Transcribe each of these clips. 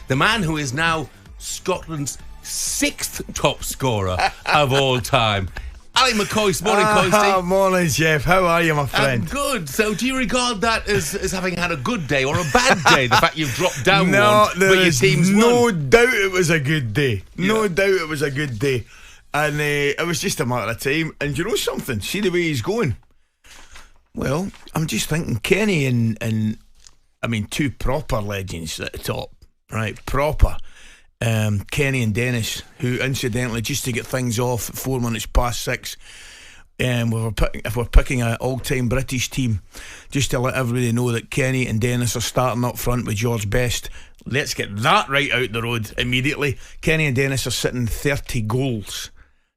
the man who is now Scotland's 6th top scorer of all time. Ali McCoist, morning, Coisty. Morning, Jeff. How are you, my friend? I'm good. So do you regard that as having had a good day or a bad day, the fact you've dropped down one, but your team's no won? doubt it was a good day. No Yeah. doubt it was a good day. And it was just a matter of time. And you know something? See the way he's going? Well, I'm just thinking Kenny and I mean, two proper legends at the top, right? Proper. Kenny and Dennis, who incidentally, just to get things off at 4 minutes past 6, if we're picking an all-time British team, just to let everybody know that Kenny and Dennis are starting up front with George Best. Let's get that right out the road immediately. Kenny and Dennis are sitting 30 goals.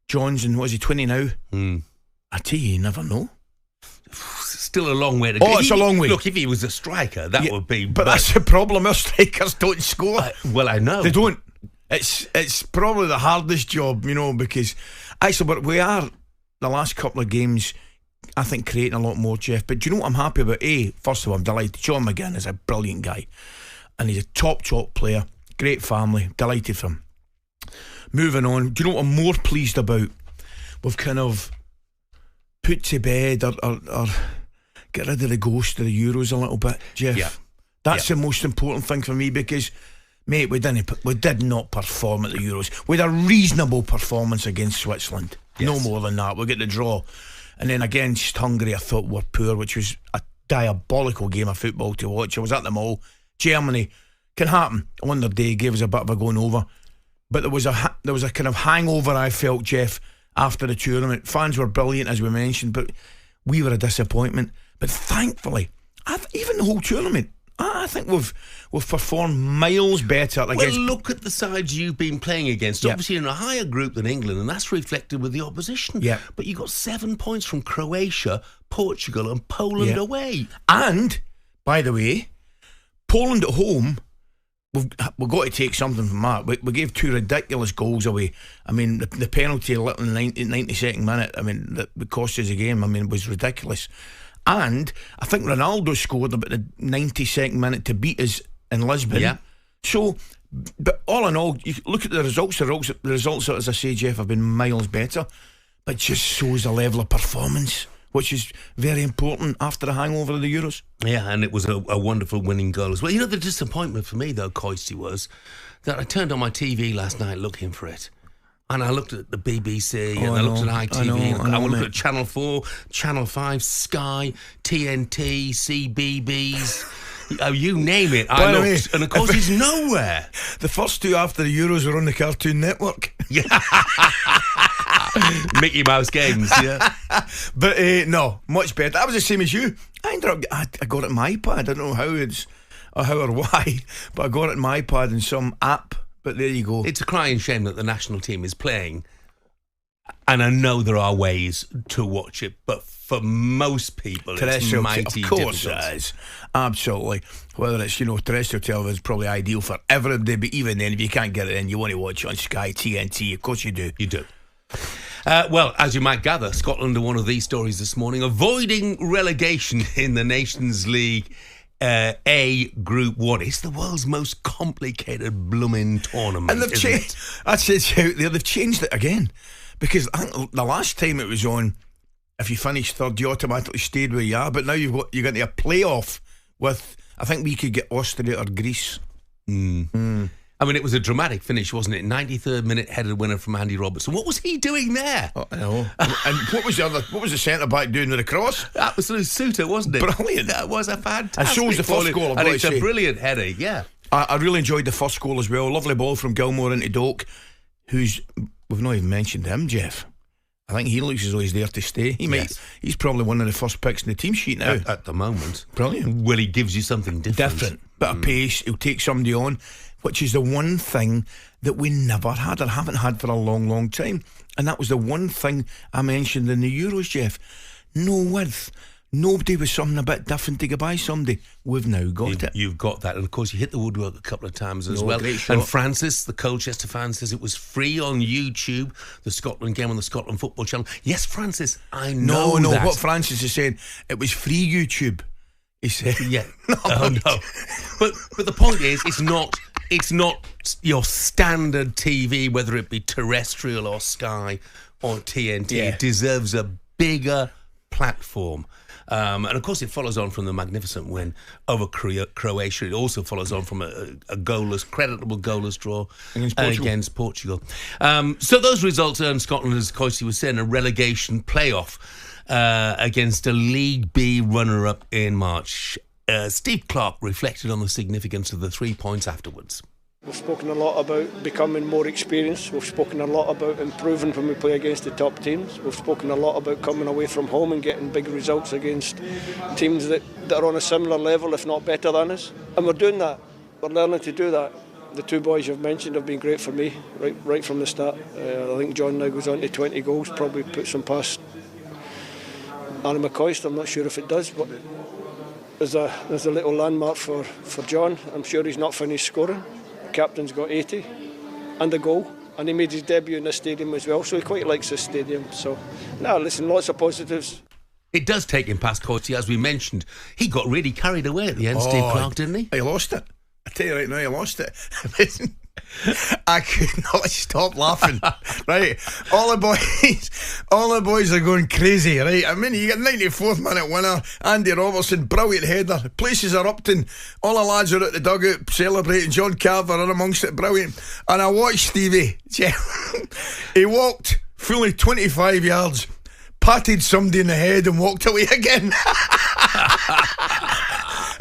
John's in, what is he, 20 now? I tell you never know. Still a long way to go. Oh, it's a long way. Look, if he was a striker, that would be... But that's the problem, our strikers don't score. Well, I know. They don't. It's probably the hardest job, you know, because actually, but we are the last couple of games, I think, creating a lot more, Jeff. But do you know what I'm happy about? First of all, I'm delighted. John McGinn is a brilliant guy, and he's a top player, great family, delighted for him. Moving on, do you know what I'm more pleased about? We've kind of put to bed or get rid of the ghost of the Euros a little bit, Jeff. Yeah. That's the most important thing for me, because mate, we did not perform at the Euros. We had a reasonable performance against Switzerland. Yes. No more than that. We get the draw. And then against Hungary, I thought we were poor, which was a diabolical game of football to watch. I was at the mall. Germany, can happen. On their day, gave us a bit of a going over. But there was a kind of hangover, I felt, Jeff, after the tournament. Fans were brilliant, as we mentioned, but we were a disappointment. But thankfully, even the whole tournament, I think we've performed miles better against... Well, look at the sides you've been playing against. Yep. Obviously in a higher group than England, and that's reflected with the opposition. Yep. But you got 7 points from Croatia, Portugal and Poland away. And, by the way, Poland at home, we've got to take something from that. We gave 2 ridiculous goals away. I mean, the penalty in the 92nd minute, I mean, that cost us a game, I mean, it was ridiculous. And I think Ronaldo scored about the 92nd minute to beat us in Lisbon. Yeah. So, but all in all, you look at the results. The results, as I say, Jeff, have been miles better. But just shows the level of performance, which is very important after the hangover of the Euros. Yeah, and it was a wonderful winning goal as well. You know, the disappointment for me, though, Coisty, was that I turned on my TV last night looking for it. And I looked at the BBC and I looked at ITV and I looked at Channel 4, Channel 5, Sky, TNT, CBeebies, you name it. I looked, and of course it's nowhere. The first 2 after the Euros were on the Cartoon Network. Yeah. Mickey Mouse games, yeah. But no, much better. That was the same as you. I got it on my iPad. I don't know how or why, but I got it on my iPad in some app. But there you go. It's a crying shame that the national team is playing, and I know there are ways to watch it, but for most people it's mighty difficult. Of course it is. Absolutely. Whether it's, terrestrial television is probably ideal for everybody, but even then, if you can't get it in, you want to watch it on Sky, TNT. Of course you do. You do. Well, as you might gather, Scotland are one of these stories this morning, avoiding relegation in the Nations League A Group 1. It's the world's most complicated blooming tournament. And they've changed. That's it out there. They've changed it again, because I think the last time it was on, if you finished third, you automatically stayed where you are. But now you're going to a playoff with, I think we could get Austria or Greece. I mean, it was a dramatic finish, wasn't it? 93rd minute headed winner from Andy Robertson. What was he doing there? I know. And what was the centre back doing with the cross? Absolute suitor, wasn't it? Brilliant. That was a fantastic. And so was the first goal. And it's a brilliant header. Yeah. I really enjoyed the first goal as well. Lovely ball from Gilmore into Doak, we've not even mentioned him, Jeff. I think he looks as though he's there to stay. He's probably one of the first picks in the team sheet now. At the moment. Brilliant. Well, he gives you something different. Bit of pace. He'll take somebody on, which is the one thing that we never had or haven't had for a long, long time. And that was the one thing I mentioned in the Euros, Jeff. No width. Nobody was something a bit different to go by somebody. We've now got it. You've got that. And of course, you hit the woodwork a couple of times as well. Great shot. And Francis, the Colchester fan, says it was free on YouTube, the Scotland game on the Scotland Football Channel. Yes, Francis, I know that. No, what Francis is saying, it was free YouTube. He said, yeah. No. But the point is, it's not it's not your standard TV, whether it be terrestrial or Sky or TNT. Yeah. It deserves a bigger platform. And of course, it follows on from the magnificent win over Croatia. It also follows on from a creditable goalless draw against Portugal. So those results earned Scotland, as Coisty was saying, a relegation playoff against a League B runner-up in March. Steve Clarke reflected on the significance of the 3 points afterwards. We've spoken a lot about becoming more experienced. We've spoken a lot about improving when we play against the top teams. We've spoken a lot about coming away from home and getting big results against teams that are on a similar level, if not better than us. And we're doing that. We're learning to do that. The two boys you've mentioned have been great for me right from the start. I think John now goes on to 20 goals, probably puts him past McCoist. I'm not sure if it does, but there's a little landmark for John. I'm sure he's not finished scoring. Captain's got 80 and a goal, and he made his debut in this stadium as well, so he quite likes this stadium. So, listen, lots of positives. It does take him past Courtney, as we mentioned. He got really carried away at the end, Steve Clarke, didn't he? He lost it. I tell you right now, he lost it. I could not stop laughing. Right, all the boys are going crazy. Right, I mean, you get 94th minute winner, Andy Robertson, brilliant header. Places are erupting. All the lads are at the dugout celebrating. John Carver are amongst it, brilliant. And I watched Stevie. He walked fully 25 yards, patted somebody in the head, and walked away again.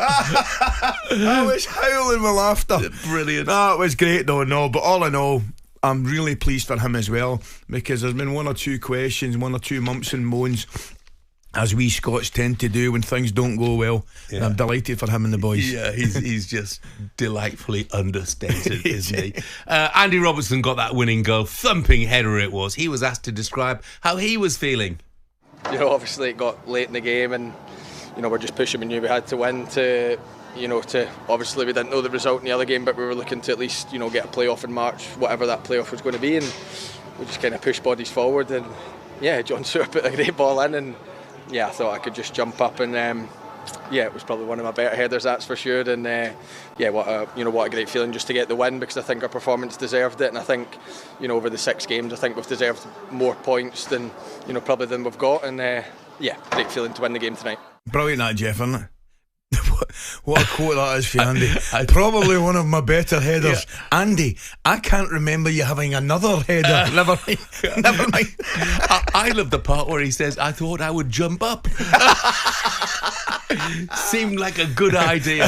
I was howling with laughter. Brilliant. No, it was great though. But all in all, I'm really pleased for him as well, because there's been one or two questions, one or two mumps and moans, as we Scots tend to do when things don't go well. Yeah. And I'm delighted for him and the boys. Yeah, he's just delightfully understated, isn't he? Andy Robertson got that winning goal, thumping header it was. He was asked to describe how he was feeling. Obviously it got late in the game, and we're just pushing. We knew we had to win to obviously we didn't know the result in the other game, but we were looking to at least, get a playoff in March, whatever that playoff was going to be, and we just kind of pushed bodies forward, and John Stewart put a great ball in, and I thought I could just jump up, and it was probably one of my better headers, that's for sure, and what a great feeling just to get the win, because I think our performance deserved it, and I think over the 6 games I think we've deserved more points than probably than we've got, and great feeling to win the game tonight. Brilliant that, Jeff, isn't it? What a quote that is for Andy. Probably one of my better headers. Yeah. Andy, I can't remember you having another header. Never mind. I love the part where he says, I thought I would jump up. Seemed like a good idea.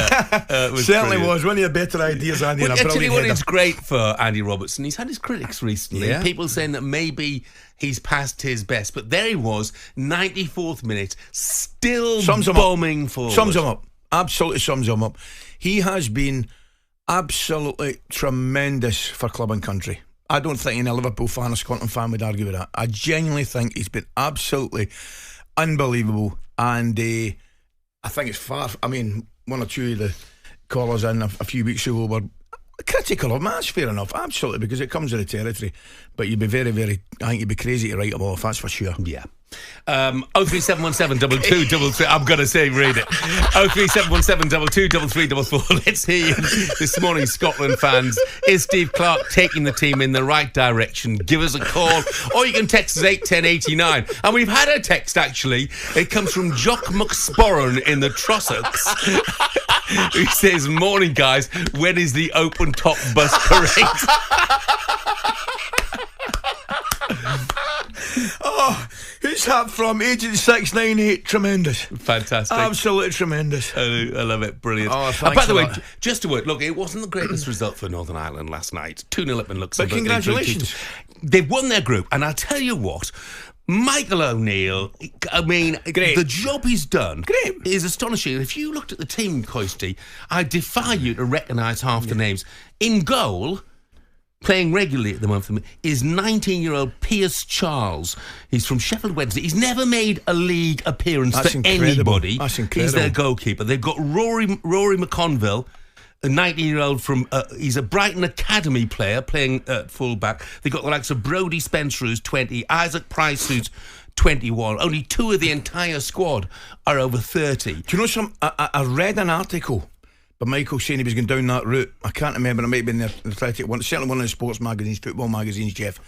Certainly brilliant. Was one of your better ideas, Andy. Well, actually, what is great for Andy Robertson, he's had his critics recently. Yeah. People saying that maybe he's past his best, but there he was, 94th minute, still bombing forward. Sums him up. Absolutely sums him up. He has been absolutely tremendous for club and country. I don't think any Liverpool fan or Scotland fan would argue with that. I genuinely think he's been absolutely unbelievable, and I think it's far. I mean, one or two of the callers in a few weeks ago were critical of him. That's fair enough, absolutely, because it comes with the territory. But you'd be very, very, I think you'd be crazy to write him off, that's for sure. Yeah. 03717 2233. I'm going to say read it. 03717 223344. Let's hear you this morning, Scotland fans. Is Steve Clarke taking the team in the right direction? Give us a call, or you can text us 81089. And we've had a text, actually. It comes from Jock McSporran in the Trossachs. He says, morning guys, when is the open top bus parade? Oh, who's that from? Agent 698. Tremendous. Fantastic. Absolutely tremendous. I love it. Brilliant. Oh, thanks. By the way, just a word. Look, it wasn't the greatest result for Northern Ireland last night. 2-0 up in Luxembourg. But congratulations. They've won their group, and I'll tell you what, Michael O'Neill, I mean, great. The job he's done is astonishing. If you looked at the team, Coisty, I defy you to recognise half the names. In goal, playing regularly at the moment for me, is 19-year-old Pierce Charles. He's from Sheffield Wednesday. He's never made a league appearance for anybody. That's incredible. He's their goalkeeper. They've got Rory McConville, a 19-year-old from, he's a Brighton Academy player playing at full-back. They've got the likes of Brodie Spencer, who's 20, Isaac Price, who's 21. Only 2 of the entire squad are over 30. Do you know I read an article But Michael saying he was going down that route. I can't remember. It might have been the Athletic one. Certainly one of the sports magazines, football magazines, Jeff.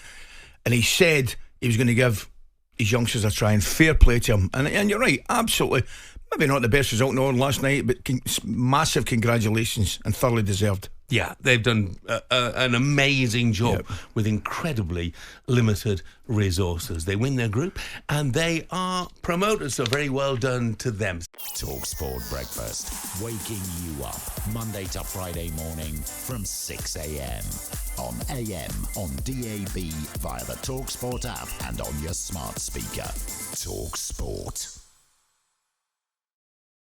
And he said he was going to give his youngsters a try, and fair play to him. And you're right, absolutely. Maybe not the best result in Orland last night, but massive congratulations and thoroughly deserved. Yeah, they've done an amazing job with incredibly limited resources. They win their group and they are promoted, so very well done to them. talkSPORT Breakfast, waking you up Monday to Friday morning from 6 a.m. on AM, on DAB, via the talkSPORT app and on your smart speaker. talkSPORT.